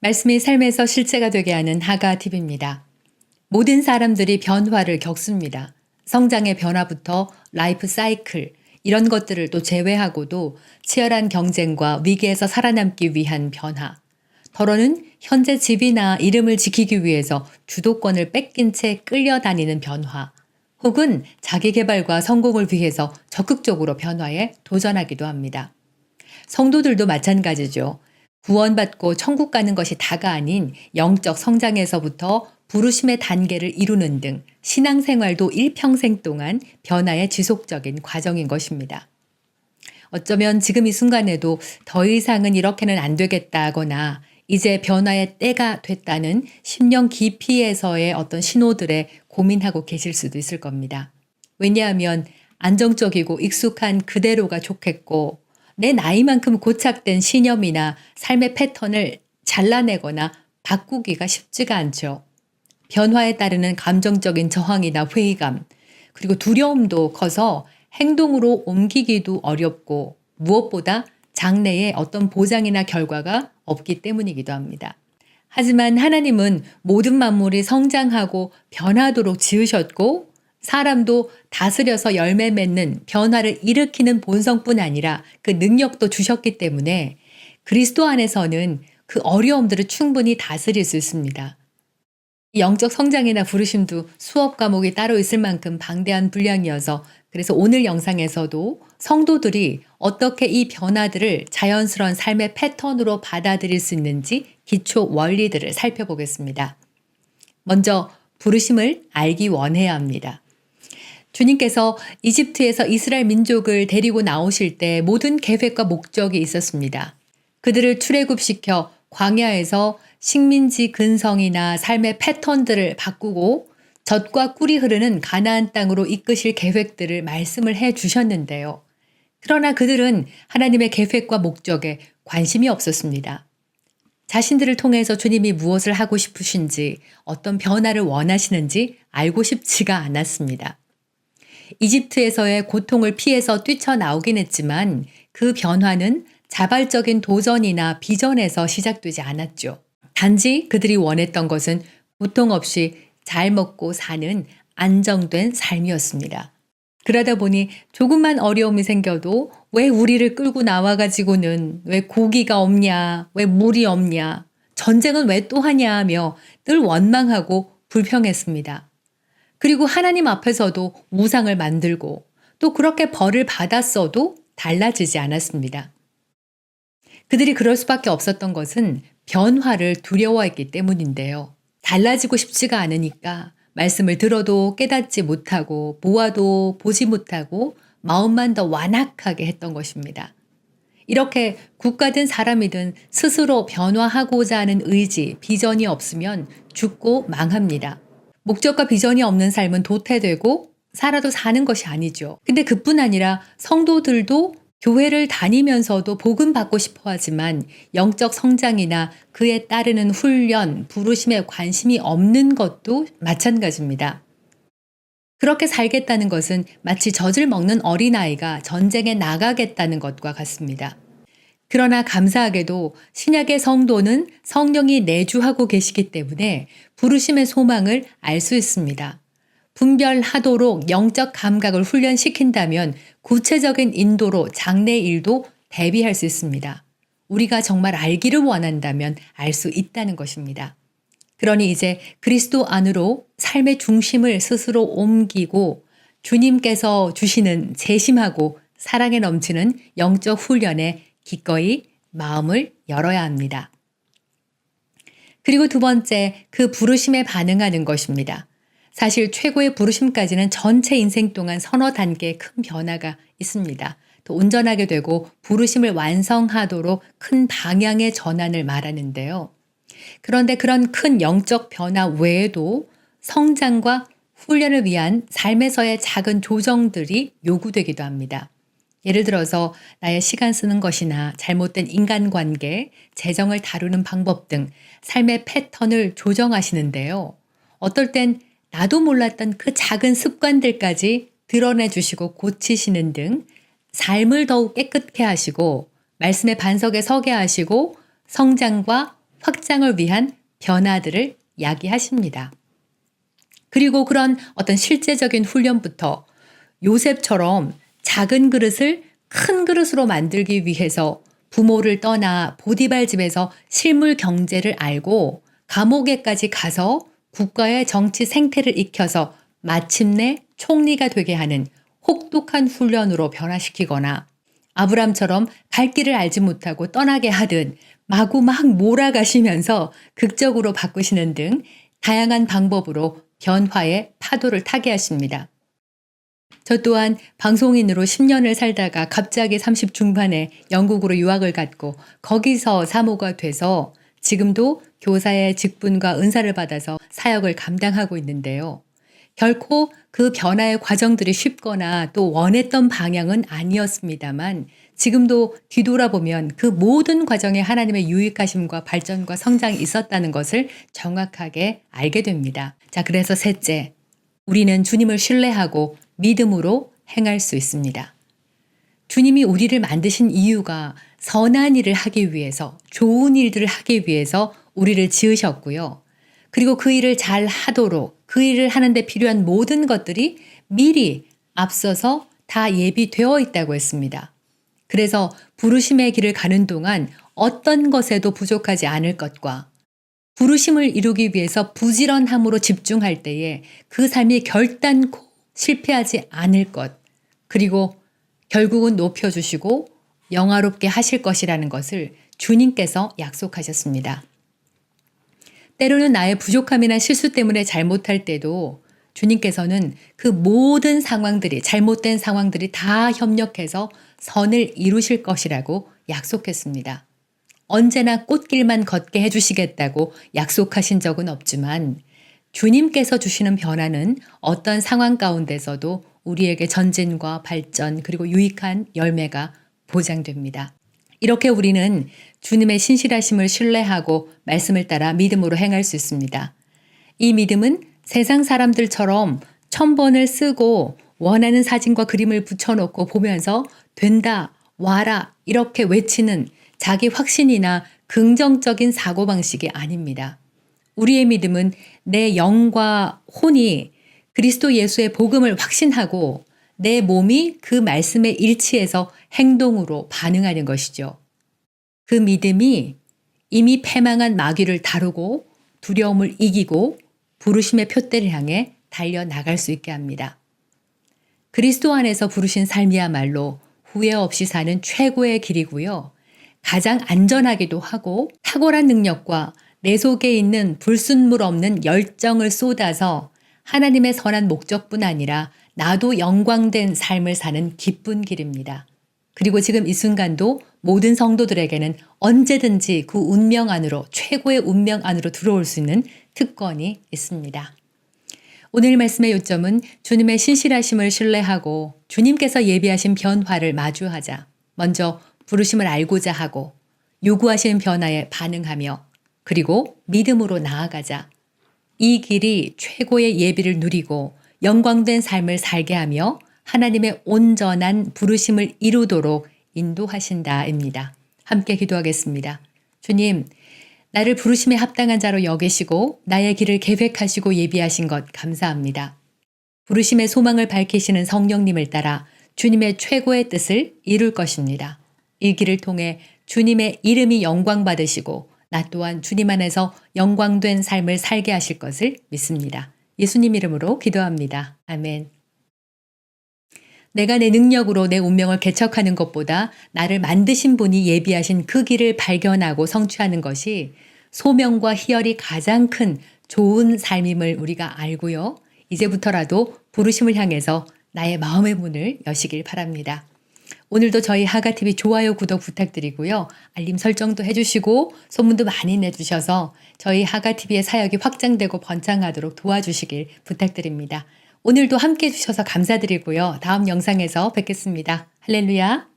말씀이 삶에서 실제가 되게 하는 하가 팁입니다. 모든 사람들이 변화를 겪습니다. 성장의 변화부터 라이프 사이클, 이런 것들을 또 제외하고도 치열한 경쟁과 위기에서 살아남기 위한 변화, 더러는 현재 집이나 이름을 지키기 위해서 주도권을 뺏긴 채 끌려다니는 변화, 혹은 자기 개발과 성공을 위해서 적극적으로 변화에 도전하기도 합니다. 성도들도 마찬가지죠. 구원받고 천국 가는 것이 다가 아닌 영적 성장에서부터 부르심의 단계를 이루는 등 신앙생활도 일평생 동안 변화의 지속적인 과정인 것입니다. 어쩌면 지금 이 순간에도 더 이상은 이렇게는 안 되겠다거나 이제 변화의 때가 됐다는 심령 깊이에서의 어떤 신호들에 고민하고 계실 수도 있을 겁니다. 왜냐하면 안정적이고 익숙한 그대로가 좋겠고 내 나이만큼 고착된 신념이나 삶의 패턴을 잘라내거나 바꾸기가 쉽지가 않죠. 변화에 따르는 감정적인 저항이나 회의감, 그리고 두려움도 커서 행동으로 옮기기도 어렵고 무엇보다 장래에 어떤 보장이나 결과가 없기 때문이기도 합니다. 하지만 하나님은 모든 만물이 성장하고 변하도록 지으셨고 사람도 다스려서 열매 맺는 변화를 일으키는 본성뿐 아니라 그 능력도 주셨기 때문에 그리스도 안에서는 그 어려움들을 충분히 다스릴 수 있습니다. 영적 성장이나 부르심도 수업 과목이 따로 있을 만큼 방대한 분량이어서 그래서 오늘 영상에서도 성도들이 어떻게 이 변화들을 자연스러운 삶의 패턴으로 받아들일 수 있는지 기초 원리들을 살펴보겠습니다. 먼저 부르심을 알기 원해야 합니다. 주님께서 이집트에서 이스라엘 민족을 데리고 나오실 때 모든 계획과 목적이 있었습니다. 그들을 출애굽시켜 광야에서 식민지 근성이나 삶의 패턴들을 바꾸고 젖과 꿀이 흐르는 가나안 땅으로 이끄실 계획들을 말씀을 해 주셨는데요. 그러나 그들은 하나님의 계획과 목적에 관심이 없었습니다. 자신들을 통해서 주님이 무엇을 하고 싶으신지, 어떤 변화를 원하시는지 알고 싶지가 않았습니다. 이집트에서의 고통을 피해서 뛰쳐나오긴 했지만 그 변화는 자발적인 도전이나 비전에서 시작되지 않았죠. 단지 그들이 원했던 것은 고통 없이 잘 먹고 사는 안정된 삶이었습니다. 그러다 보니 조금만 어려움이 생겨도 왜 우리를 끌고 나와가지고는 왜 고기가 없냐, 왜 물이 없냐, 전쟁은 왜 또 하냐 하며 늘 원망하고 불평했습니다. 그리고 하나님 앞에서도 우상을 만들고 또 그렇게 벌을 받았어도 달라지지 않았습니다. 그들이 그럴 수밖에 없었던 것은 변화를 두려워했기 때문인데요. 달라지고 싶지가 않으니까 말씀을 들어도 깨닫지 못하고 보아도 보지 못하고 마음만 더 완악하게 했던 것입니다. 이렇게 국가든 사람이든 스스로 변화하고자 하는 의지, 비전이 없으면 죽고 망합니다. 목적과 비전이 없는 삶은 도태되고 살아도 사는 것이 아니죠. 근데 그뿐 아니라 성도들도 교회를 다니면서도 복음 받고 싶어 하지만 영적 성장이나 그에 따르는 훈련, 부르심에 관심이 없는 것도 마찬가지입니다. 그렇게 살겠다는 것은 마치 젖을 먹는 어린아이가 전쟁에 나가겠다는 것과 같습니다. 그러나 감사하게도 신약의 성도는 성령이 내주하고 계시기 때문에 부르심의 소망을 알 수 있습니다. 분별하도록 영적 감각을 훈련시킨다면 구체적인 인도로 장래 일도 대비할 수 있습니다. 우리가 정말 알기를 원한다면 알 수 있다는 것입니다. 그러니 이제 그리스도 안으로 삶의 중심을 스스로 옮기고 주님께서 주시는 재심하고 사랑에 넘치는 영적 훈련에 기꺼이 마음을 열어야 합니다. 그리고 두 번째, 그 부르심에 반응하는 것입니다. 사실 최고의 부르심까지는 전체 인생 동안 서너 단계의 큰 변화가 있습니다. 또 온전하게 되고 부르심을 완성하도록 큰 방향의 전환을 말하는데요. 그런데 그런 큰 영적 변화 외에도 성장과 훈련을 위한 삶에서의 작은 조정들이 요구되기도 합니다. 예를 들어서 나의 시간 쓰는 것이나 잘못된 인간관계, 재정을 다루는 방법 등 삶의 패턴을 조정하시는데요. 어떨 땐 나도 몰랐던 그 작은 습관들까지 드러내 주시고 고치시는 등 삶을 더욱 깨끗게 하시고 말씀의 반석에 서게 하시고 성장과 확장을 위한 변화들을 야기하십니다. 그리고 그런 어떤 실제적인 훈련부터 요셉처럼 작은 그릇을 큰 그릇으로 만들기 위해서 부모를 떠나 보디발 집에서 실물 경제를 알고 감옥에까지 가서 국가의 정치 생태를 익혀서 마침내 총리가 되게 하는 혹독한 훈련으로 변화시키거나 아브람처럼 갈 길을 알지 못하고 떠나게 하듯 마구 막 몰아가시면서 극적으로 바꾸시는 등 다양한 방법으로 변화의 파도를 타게 하십니다. 저 또한 방송인으로 10년을 살다가 갑자기 30 중반에 영국으로 유학을 갔고 거기서 사모가 돼서 지금도 교사의 직분과 은사를 받아서 사역을 감당하고 있는데요. 결코 그 변화의 과정들이 쉽거나 또 원했던 방향은 아니었습니다만 지금도 뒤돌아보면 그 모든 과정에 하나님의 유익하심과 발전과 성장이 있었다는 것을 정확하게 알게 됩니다. 자, 그래서 셋째, 우리는 주님을 신뢰하고 믿음으로 행할 수 있습니다. 주님이 우리를 만드신 이유가 선한 일을 하기 위해서, 좋은 일들을 하기 위해서 우리를 지으셨고요. 그리고 그 일을 잘 하도록 그 일을 하는데 필요한 모든 것들이 미리 앞서서 다 예비되어 있다고 했습니다. 그래서 부르심의 길을 가는 동안 어떤 것에도 부족하지 않을 것과 부르심을 이루기 위해서 부지런함으로 집중할 때에 그 삶이 결단코 실패하지 않을 것, 그리고 결국은 높여주시고 영화롭게 하실 것이라는 것을 주님께서 약속하셨습니다. 때로는 나의 부족함이나 실수 때문에 잘못할 때도 주님께서는 그 모든 상황들이, 잘못된 상황들이 다 협력해서 선을 이루실 것이라고 약속했습니다. 언제나 꽃길만 걷게 해주시겠다고 약속하신 적은 없지만 주님께서 주시는 변화는 어떤 상황 가운데서도 우리에게 전진과 발전 그리고 유익한 열매가 보장됩니다. 이렇게 우리는 주님의 신실하심을 신뢰하고 말씀을 따라 믿음으로 행할 수 있습니다. 이 믿음은 세상 사람들처럼 1000번을 쓰고 원하는 사진과 그림을 붙여놓고 보면서 된다, 와라 이렇게 외치는 자기 확신이나 긍정적인 사고방식이 아닙니다. 우리의 믿음은 내 영과 혼이 그리스도 예수의 복음을 확신하고 내 몸이 그 말씀에 일치해서 행동으로 반응하는 것이죠. 그 믿음이 이미 패망한 마귀를 다루고 두려움을 이기고 부르심의 표대를 향해 달려나갈 수 있게 합니다. 그리스도 안에서 부르신 삶이야말로 후회 없이 사는 최고의 길이고요. 가장 안전하기도 하고 탁월한 능력과 내 속에 있는 불순물 없는 열정을 쏟아서 하나님의 선한 목적뿐 아니라 나도 영광된 삶을 사는 기쁜 길입니다. 그리고 지금 이 순간도 모든 성도들에게는 언제든지 그 운명 안으로, 최고의 운명 안으로 들어올 수 있는 특권이 있습니다. 오늘 말씀의 요점은 주님의 신실하심을 신뢰하고 주님께서 예비하신 변화를 마주하자. 먼저 부르심을 알고자 하고 요구하시는 변화에 반응하며 그리고 믿음으로 나아가자. 이 길이 최고의 예비를 누리고 영광된 삶을 살게 하며 하나님의 온전한 부르심을 이루도록 인도하신다입니다. 함께 기도하겠습니다. 주님, 나를 부르심에 합당한 자로 여기시고 나의 길을 계획하시고 예비하신 것 감사합니다. 부르심의 소망을 밝히시는 성령님을 따라 주님의 최고의 뜻을 이룰 것입니다. 이 길을 통해 주님의 이름이 영광 받으시고 나 또한 주님 안에서 영광된 삶을 살게 하실 것을 믿습니다. 예수님 이름으로 기도합니다. 아멘. 내가 내 능력으로 내 운명을 개척하는 것보다 나를 만드신 분이 예비하신 그 길을 발견하고 성취하는 것이 소명과 희열이 가장 큰 좋은 삶임을 우리가 알고요. 이제부터라도 부르심을 향해서 나의 마음의 문을 여시길 바랍니다. 오늘도 저희 하가TV 좋아요, 구독 부탁드리고요. 알림 설정도 해주시고 소문도 많이 내주셔서 저희 하가TV의 사역이 확장되고 번창하도록 도와주시길 부탁드립니다. 오늘도 함께 해주셔서 감사드리고요. 다음 영상에서 뵙겠습니다. 할렐루야.